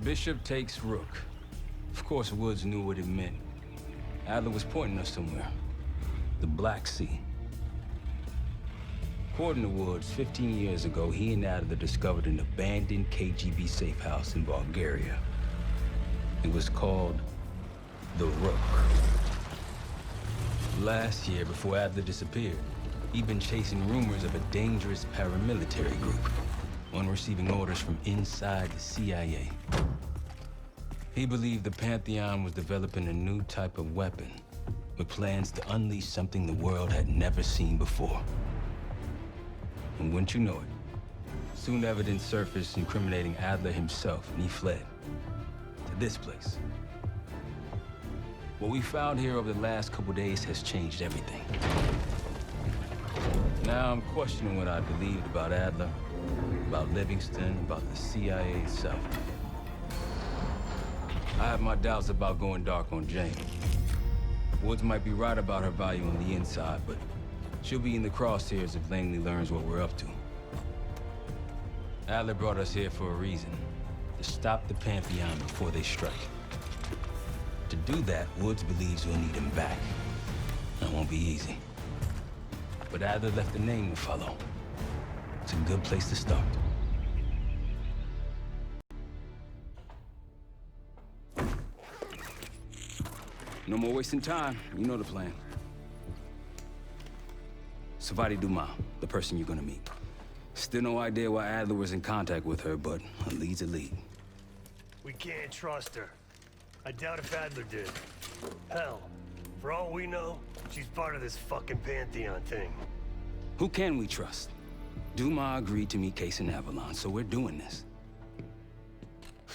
Bishop takes Rook. Of course, Woods knew what it meant. Adler was pointing us somewhere. The Black Sea. According to Woods, 15 years ago, he and Adler discovered an abandoned KGB safe house in Bulgaria. It was called the Rook. Last year, before Adler disappeared, he'd been chasing rumors of a dangerous paramilitary group, one receiving orders from inside the CIA. He believed the Pantheon was developing a new type of weapon, with plans to unleash something the world had never seen before. And wouldn't you know it, soon evidence surfaced incriminating Adler himself, and he fled to this place. What we found here over the last couple days has changed everything. Now I'm questioning what I believed about Adler, about Livingston, about the CIA itself. I have my doubts about going dark on Jane. Woods might be right about her value on the inside, but she'll be in the crosshairs if Langley learns what we're up to. Adler brought us here for a reason, to stop the Pantheon before they strike. To do that, Woods believes we'll need him back. That won't be easy. But Adler left a name to follow. It's a good place to start. No more wasting time. You know the plan. Savati Dumas, the person you're gonna meet. Still no idea why Adler was in contact with her, but a lead's a lead. We can't trust her. I doubt if Adler did. Hell, for all we know, she's part of this fucking Pantheon thing. Who can we trust? Dumas agreed to meet Case in Avalon, so we're doing this.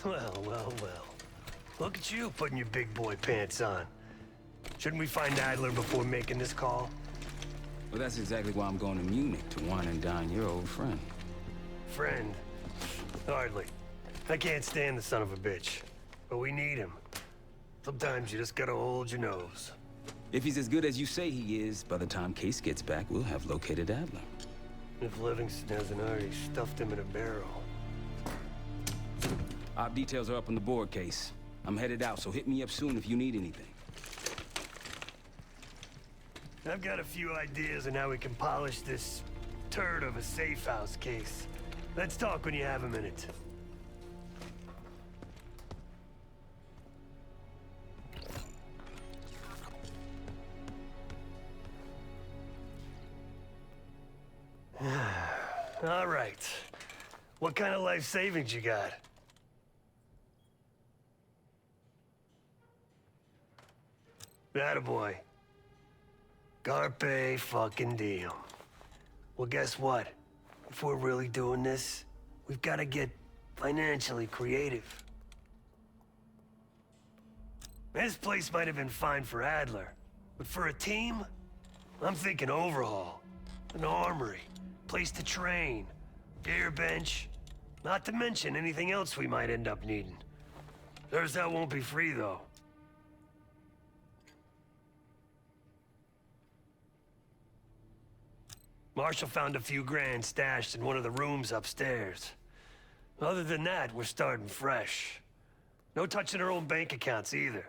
Well, well, well. Look at you putting your big boy pants on. Shouldn't we find Adler before making this call? Well, that's exactly why I'm going to Munich to wine and dine your old friend. Friend? Hardly. I can't stand the son of a bitch. But we need him. Sometimes you just gotta hold your nose. If he's as good as you say he is, by the time Case gets back, we'll have located Adler. If Livingston hasn't already stuffed him in a barrel. Op details are up on the board, Case. I'm headed out, so hit me up soon if you need anything. I've got a few ideas on how we can polish this turd of a safe house case. Let's talk when you have a minute. All right. What kind of life savings you got? Attaboy. Carpe fucking diem. Well, guess what? If we're really doing this, we've got to get financially creative. This place might have been fine for Adler, but for a team, I'm thinking overhaul. An armory, place to train, gear bench, not to mention anything else we might end up needing. There's that won't be free, though. Marshall found a few grand stashed in one of the rooms upstairs. Other than that, we're starting fresh. No touching our own bank accounts either.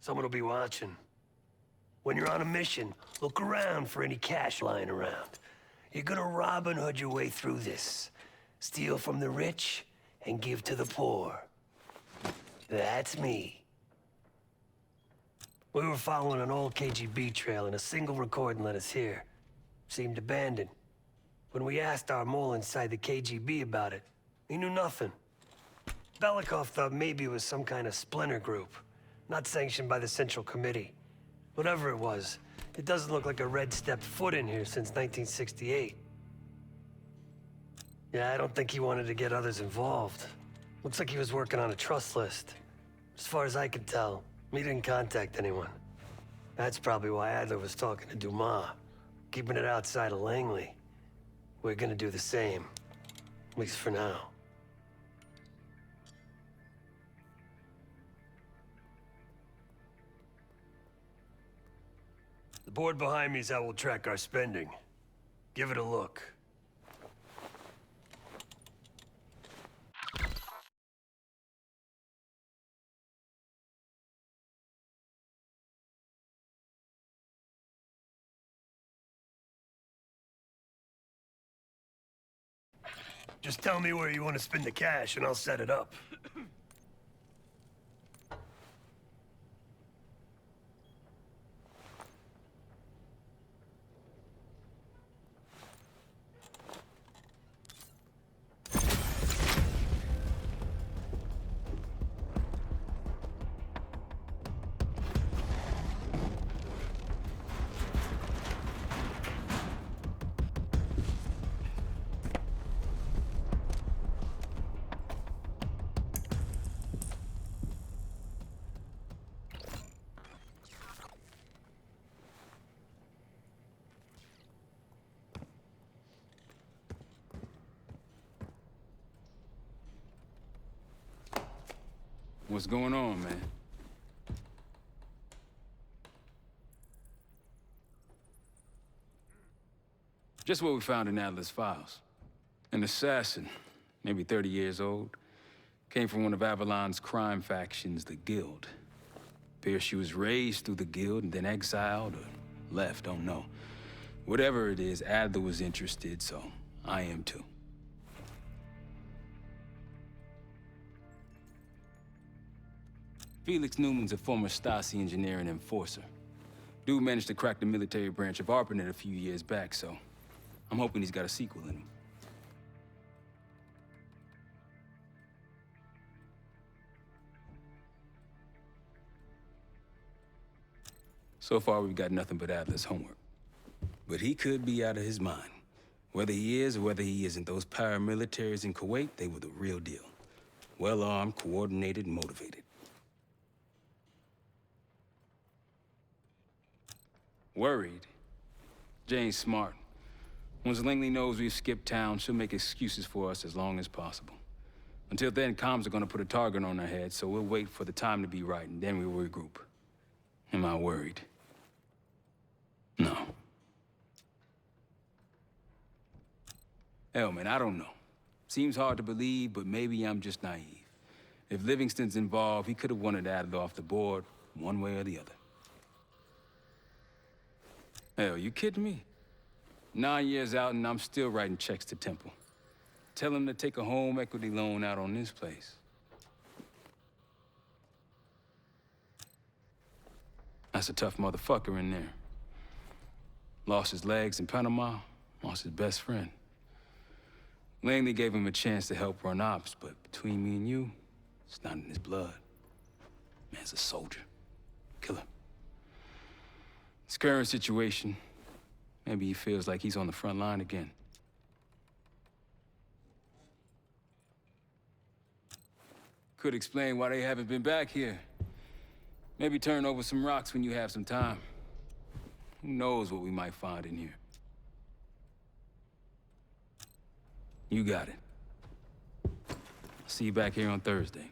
Someone will be watching. When you're on a mission, look around for any cash lying around. You're gonna Robin Hood your way through this. Steal from the rich and give to the poor. That's me. We were following an old KGB trail and a single recording led us here. Seemed abandoned. When we asked our mole inside the KGB about it, he knew nothing. Belikov thought maybe it was some kind of splinter group, not sanctioned by the Central Committee. Whatever it was, it doesn't look like a red stepped foot in here since 1968. Yeah, I don't think he wanted to get others involved. Looks like he was working on a trust list. As far as I can tell, he didn't contact anyone. That's probably why Adler was talking to Dumas, keeping it outside of Langley. We're gonna do the same, at least for now. The board behind me is how we'll track our spending. Give it a look. Just tell me where you want to spend the cash and I'll set it up. What's going on, man? Just what we found in Adler's files. An assassin, maybe 30 years old, came from one of Avalon's crime factions, the Guild. Appears she was raised through the Guild and then exiled or left, don't know. Whatever it is, Adler was interested, so I am too. Felix Newman's a former Stasi engineer and enforcer. Dude managed to crack the military branch of ARPANET a few years back, so I'm hoping he's got a sequel in him. So far, we've got nothing but Adler's homework. But he could be out of his mind. Whether he is or whether he isn't, those paramilitaries in Kuwait, they were the real deal. Well-armed, coordinated, and motivated. Worried? Jane's smart. Once Langley knows we've skipped town, she'll make excuses for us as long as possible. Until then, comms are gonna put a target on our heads, so we'll wait for the time to be right, and then we'll regroup. Am I worried? No. Hell, man, I don't know. Seems hard to believe, but maybe I'm just naive. If Livingston's involved, he could have wanted Adler off the board, one way or the other. Hell, you kidding me? 9 years out and I'm still writing checks to Temple. Tell him to take a home equity loan out on this place. That's a tough motherfucker in there. Lost his legs in Panama, lost his best friend. Langley gave him a chance to help run ops, but between me and you, it's not in his blood. Man's a soldier. Killer. His current situation, maybe he feels like he's on the front line again. Could explain why they haven't been back here. Maybe turn over some rocks when you have some time. Who knows what we might find in here? You got it. I'll see you back here on Thursday.